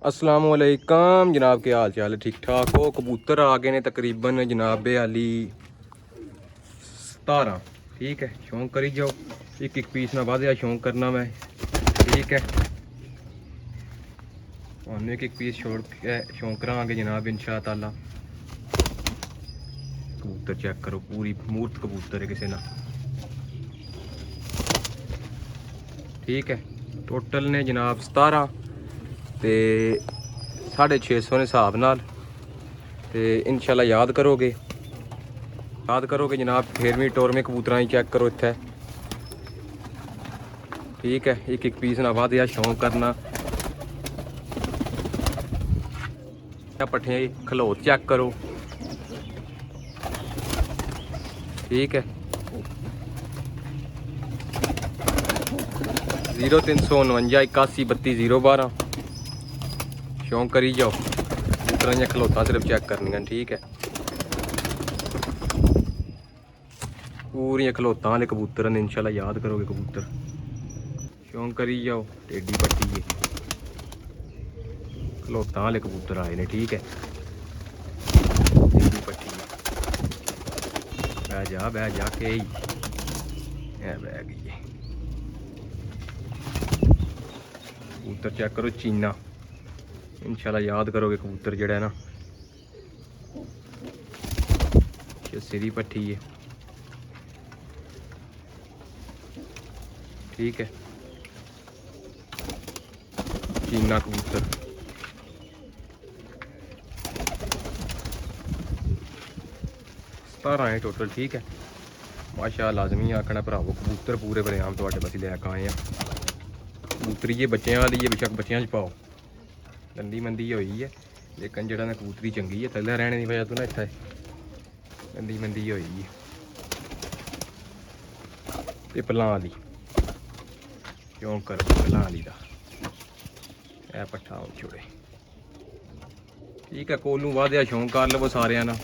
अस्सलाम वालेकुम जनाब, के हाल चाल है? ठीक ठाक हो? कबूतर आ गए ने तकरीबन जनाब आली 17। ठीक है, शौक करी जाओ, एक एक पीस ना वादया शौक करना मैं। ठीक है, हम एक एक पीस छोड़ के शौक करांगे जनाब इंशाअल्लाह। कबूतर चेक करो, पूरी मूर्त कबूतर है किसी ना। ठीक है, टोटल ने जनाब 17 ते 650 ने हिसाब नाल ते इंशाल्लाह याद करोगे जनाब। फेरवी टोरवें कबूतर ही चेक करो इत्थे। ठीक है, एक एक पीस ना वादया शौक करना। पट्ठे खलोत चेक करो। ठीक है, 0349 81 32 012 शौक करी जाओ। कबूतर दियां खलोतां सिर्फ चेक करनियां। ठीक है, पूरियां खलोतां वाले कबूतर ने, इंशाल्लाह याद करोगे कबूतर। शौक करी जाओ। टेडी पट्टी है, खलोतां वाले कबूतर आए ने। ठीक है, टेडी पट्टी बह जा के ही बह गई है। कबूतर चेक करो चीना, इंशाल्लाह याद करोगे कबूतर जड़ा है ना। सिरी पट्टी है। ठीक है, चीना कबूतर 17 है टोटल। ठीक है, माशा लाजमी आखना भरावो, कबूतर पूरे बरेआम थोड़े पास लैके आए हैं। कबूतरी ये बच्चों वाली है, बेशक बच्चों च पाओ। गंदी मंदी हुई है लेकिन जड़ा कबूतरी चंगी है, थल्ले रहने की वजह तो ना इत्थे गंदी मंदी हुई है। ते भलां वाली क्यों कर भलां वाली दा ए पट्ठा हो छोड़े। ठीक है, कोलू वादया शौक कर लवो सारे ना।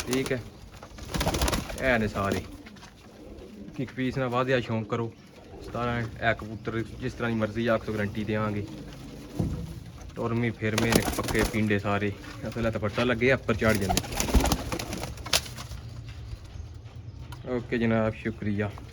ठीक है ने सारे एक पीस ना वादया शौक करो। 17 है कबूतर, जिस तरह की मर्जी आख तो गारंटी देंगे। टुरमी फिरमे ने पक्के पिंडे सारे, असले तो पट्टा लगे अपर चढ़ जाते। ओके जनाब, शुक्रिया।